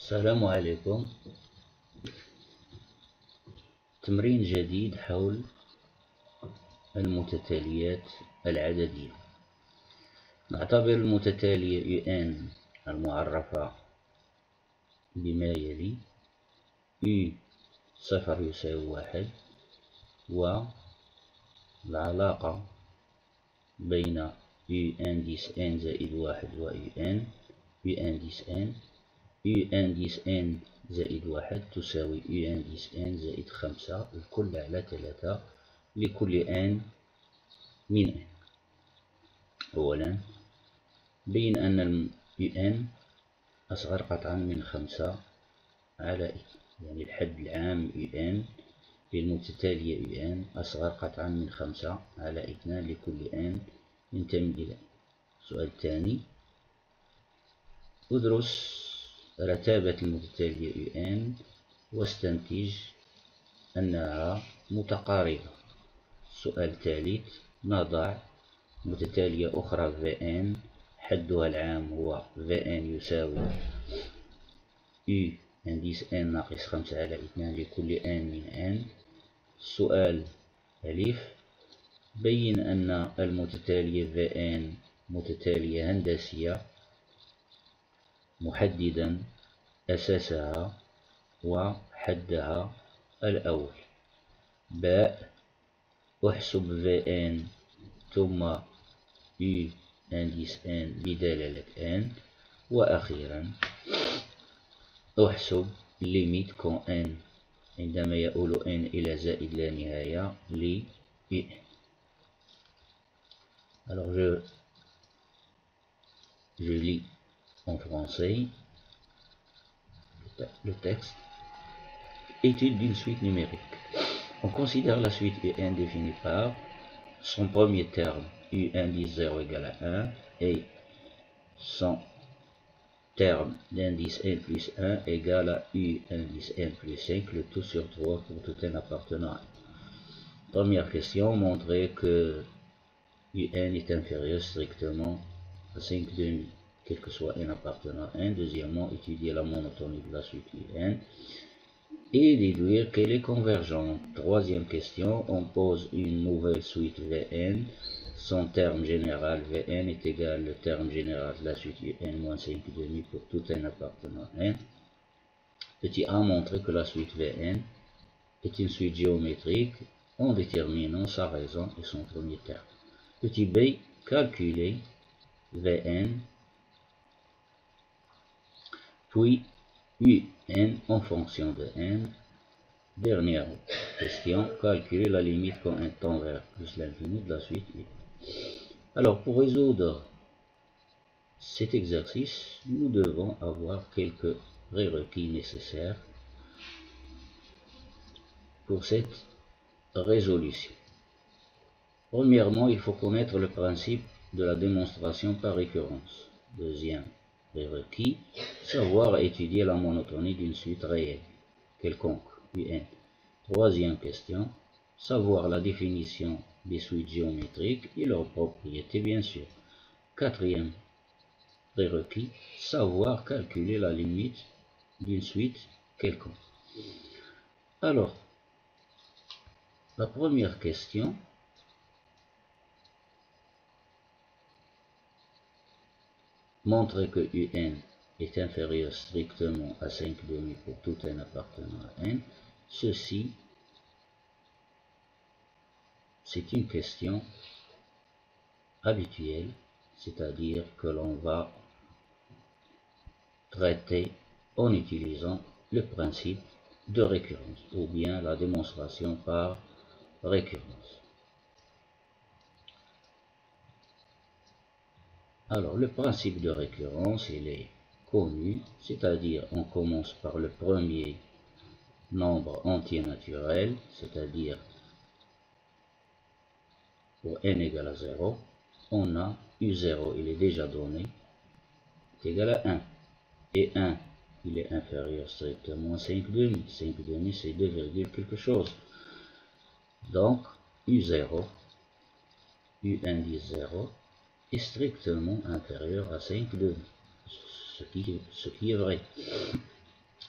السلام عليكم. تمرين جديد حول المتتاليات العددية. نعتبر المتتالية UN المعرفة بما يلي: U صفر يساوي واحد، والعلاقة بين U indice N زائد واحد و UN U indice N U indice N زائد واحد تساوي U indice N زائد خمسة الكل على ثلاثة لكل N من N. أولا بين أن UN أصغر قطعا من خمسة على N، يعني الحد العام UN للمتتالية UN أصغر قطعا من خمسة على اثنان لكل N ينتمي إلى N. السؤال الثاني: ادرس رتابة المتتالية UN واستنتج أنها متقاربة. السؤال الثالث: نضع متتالية أخرى Vn حدها العام هو Vn يساوي U indice N ناقص خمسة على اثنان لكل N من N. السؤال ألف: بين أن المتتالية Vn متتالية هندسية محددا أساسها وحدها الأول. باء: أحسب Vn ثم U indice N بدلالة N. وأخيرا أحسب limite quand N عندما يؤول N إلى زائد لا نهاية ل UN. Alors je lis en français le texte. Étude d'une suite numérique. On considère la suite UN définie par son premier terme U indice 0 égale à 1 et son terme d'indice N plus 1 égale à U indice N plus 5, le tout sur 3 pour tout N appartenant à N. Première question: montrer que UN est inférieur strictement à 5 demi, quel que soit N appartenant à N. Deuxièmement, étudier la monotonie de la suite UN et déduire qu'elle est convergente. Troisième question: on pose une nouvelle suite Vn. Son terme général Vn est égal au terme général de la suite UN moins 5 demi pour tout N appartenant à N. Petit a: montrer que la suite Vn est une suite géométrique en déterminant sa raison et son premier terme. Petit b: calculer Vn puis UN en fonction de N. Dernière question: calculer la limite quand N tend vers plus l'infini de la suite UN. Alors, pour résoudre cet exercice, nous devons avoir quelques prérequis nécessaires pour cette résolution. Premièrement, il faut connaître le principe de la démonstration par récurrence. Deuxième prérequis: savoir étudier la monotonie d'une suite réelle quelconque UN. Troisième question: savoir la définition des suites géométriques et leurs propriétés, bien sûr. Quatrième prérequis: savoir calculer la limite d'une suite quelconque. Alors, la première question: montrer que UN est inférieur strictement à 5 demi pour tout N appartenant à N. Ceci, c'est une question habituelle, c'est-à-dire que l'on va traiter en utilisant le principe de récurrence ou bien la démonstration par récurrence. Alors, le principe de récurrence, il est connu, c'est-à-dire on commence par le premier nombre entier naturel, c'est-à-dire pour n égale à 0, on a U0, il est déjà donné, est égal à 1. Et 1, il est inférieur strictement à 5 demi. 5 demi, c'est 2, quelque chose. Donc, U0, U indice 0, est strictement inférieur à 5 demi, ce qui est vrai.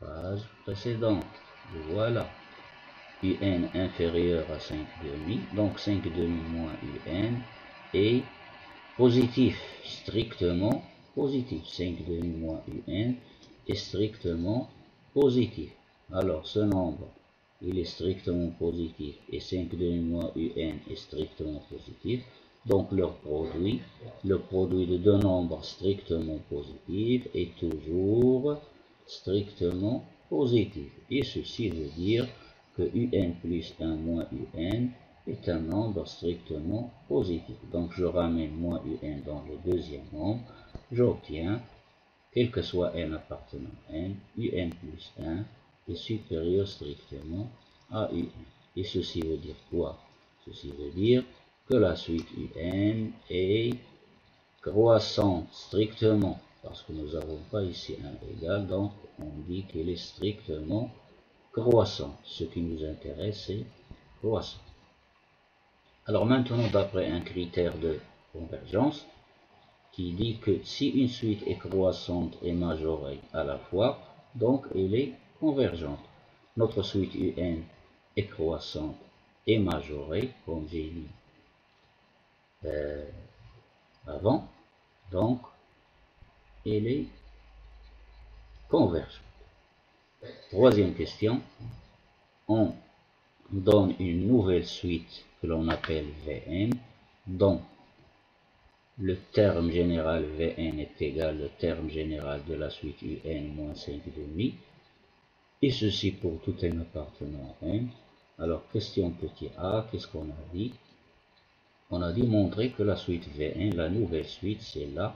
Page précédente. Voilà. UN inférieur à 5 demi. Donc 5 demi moins UN est positif, strictement positif. 5 demi moins UN est strictement positif. Alors ce nombre, il est strictement positif et 5 demi moins UN est strictement positif. Donc le produit de deux nombres strictement positifs est toujours strictement positif. Et ceci veut dire que UN plus 1 moins UN est un nombre strictement positif. Donc je ramène moins UN dans le deuxième nombre, j'obtiens, quel que soit n appartenant à n, UN plus 1 est supérieur strictement à UN. Et ceci veut dire quoi? Ceci veut dire que la suite UN est croissante strictement, parce que nous n'avons pas ici un égal, donc on dit qu'elle est strictement croissante. Ce qui nous intéresse, c'est croissant. Alors maintenant, d'après un critère de convergence, qui dit que si une suite est croissante et majorée à la fois, donc elle est convergente. Notre suite UN est croissante et majorée, comme j'ai dit avant, donc elle est convergente. Troisième question, on donne une nouvelle suite que l'on appelle Vn, dont le terme général Vn est égal au terme général de la suite Un moins 5 demi, et ceci pour tout n appartenant à n. Alors, question petit a, qu'est-ce qu'on a dit? On a dit montrer que la suite Vn, la nouvelle suite, celle-là,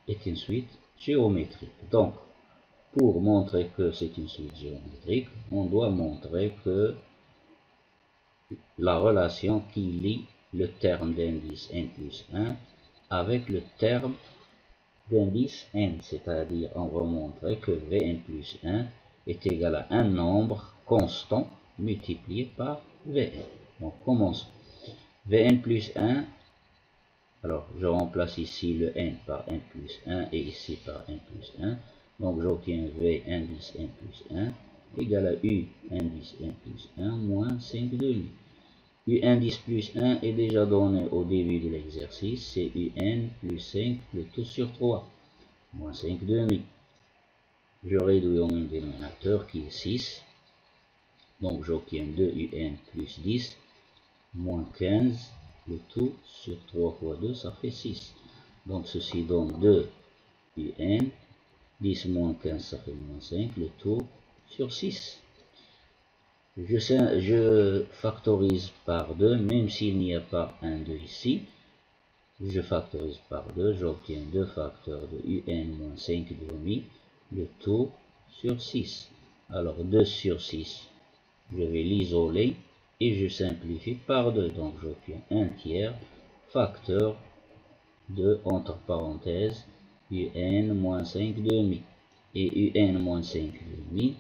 est une suite géométrique. Donc, pour montrer que c'est une suite géométrique, on doit montrer que la relation qui lie le terme d'indice n plus 1 avec le terme d'indice n, c'est-à-dire on va montrer que Vn plus 1 est égal à un nombre constant multiplié par Vn. Donc commençons. Vn plus 1, alors je remplace ici le n par n plus 1 et ici par n plus 1. Donc j'obtiens V indice n plus 1 égale à U indice n plus 1 moins 5 demi. U indice plus 1 est déjà donné au début de l'exercice, c'est UN plus 5 le tout sur 3, moins 5 demi. Je réduis au même dénominateur qui est 6, donc j'obtiens 2 UN plus 10, moins 15, le tout sur 3 fois 2, ça fait 6. Donc ceci donne 2 UN, 10 moins 15, ça fait moins 5, le tout sur 6. Je factorise par 2, même s'il n'y a pas un 2 ici. Je factorise par 2, j'obtiens 2 facteurs de UN moins 5 demi, le tout sur 6. Alors 2 sur 6, je vais l'isoler et je simplifie par 2. Donc j'obtiens 1 tiers facteur de, entre parenthèses, UN moins 5 demi. Et UN moins 5 demi,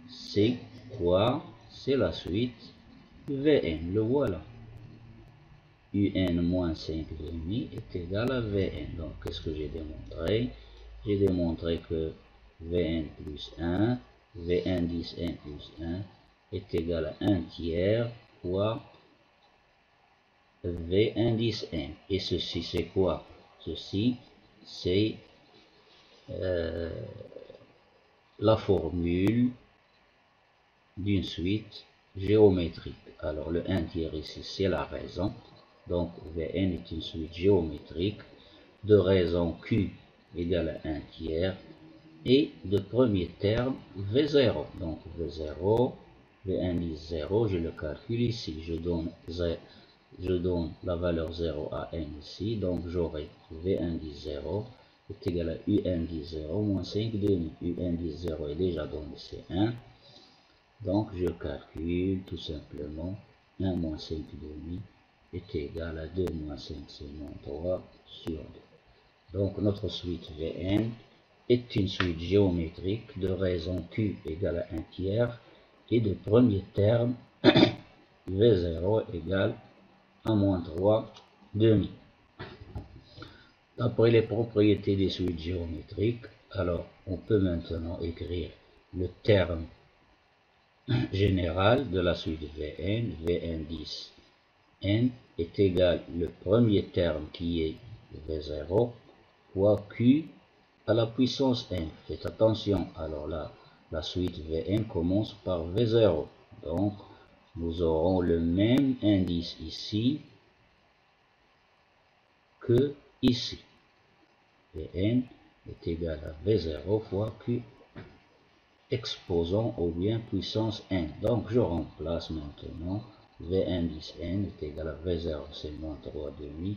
c'est quoi? C'est la suite Vn, le voilà. Un moins 5 demi est égal à Vn. Donc, qu'est-ce que j'ai démontré? J'ai démontré que Vn plus 1, V indice n plus 1 est égal à 1 tiers fois V indice n. Et ceci, c'est quoi? Ceci, c'est la formule d'une suite géométrique. Alors, le 1 tiers ici, c'est la raison. Donc, Vn est une suite géométrique de raison Q égale à 1 tiers et de premier terme V0. Donc, V0, V indice 0, je le calcule ici. Je donne la valeur 0 à n ici. Donc, j'aurai V indice 0 est égal à U indice 0 moins 5 demi. U indice 0 est déjà donné, c'est 1. Donc, je calcule tout simplement 1 moins 5 demi est égal à 2 moins 5, c'est moins 3 sur 2. Donc, notre suite Vn est une suite géométrique de raison Q égale à 1 tiers et de premier terme V0 égale à moins 3 demi. D'après les propriétés des suites géométriques, alors on peut maintenant écrire le terme général de la suite Vn, Vn10 n est égal le premier terme qui est V0 fois Q à la puissance n. Faites attention, alors là, la suite Vn commence par V0. Donc, nous aurons le même indice ici que ici. Vn est égal à V0 fois Q exposant ou bien puissance n. Donc, je remplace maintenant V1 n est égal à V0, c'est moins 3 demi,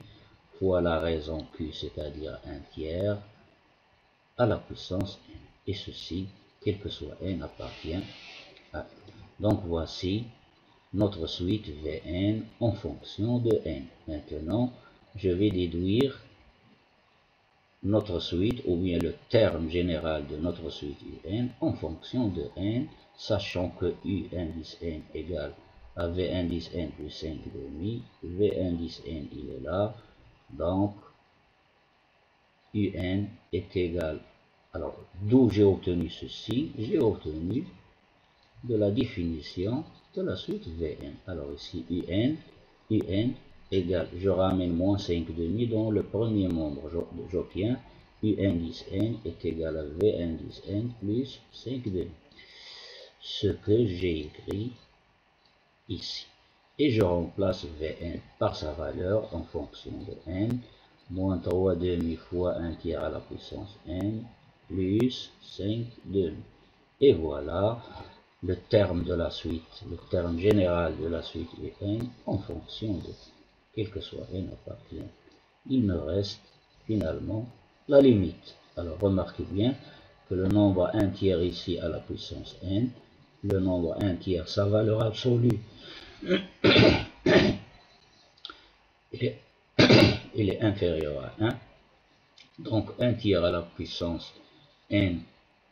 fois la raison Q, c'est-à-dire 1 tiers, à la puissance n. Et ceci, quel que soit n, appartient à n. Donc, voici notre suite Vn en fonction de n. Maintenant, je vais déduire notre suite, ou bien le terme général de notre suite Un en fonction de n, sachant que Un 10 n égale à V1 10 n plus 5 demi, V1 10 n il est là, donc Un est égal, alors d'où j'ai obtenu ceci, j'ai obtenu de la définition de la suite Vn. Alors ici Un égale, je ramène moins 5 demi dans le premier membre, j'obtiens Un 10 n est égal à V1 10 n plus 5 demi. Ce que j'ai écrit ici. Et je remplace Vn par sa valeur en fonction de n, moins 3 demi fois 1 tiers à la puissance n, plus 5 demi. Et voilà le terme de la suite, le terme général de la suite n en fonction de quel que soit n appartient. Il me reste finalement la limite. Alors remarquez bien que le nombre 1 tiers ici à la puissance n, le nombre 1 tiers, sa valeur absolue, il est inférieur à 1. Donc 1 tiers à la puissance n,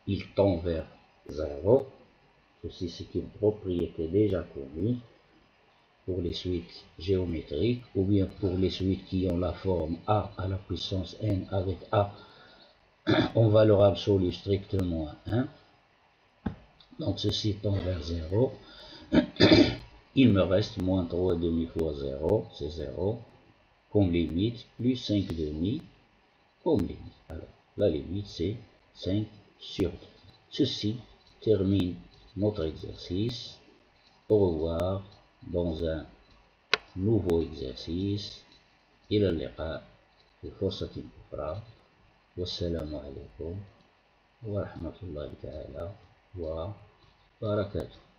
il tend vers 0. Ceci, c'est une propriété déjà connue pour les suites géométriques, ou bien pour les suites qui ont la forme a à la puissance n avec a en valeur absolue strictement 1. Donc ceci tend vers 0. Il me reste moins 3 demi fois 0, c'est 0, comme limite, plus 5 demi comme limite. Alors, la limite, c'est 5 sur 2. Ceci termine notre exercice. Au revoir dans un nouveau exercice. إلى اللقاء في فرصة أخرى والسلام عليكم ورحمة الله تعالى وبركاته.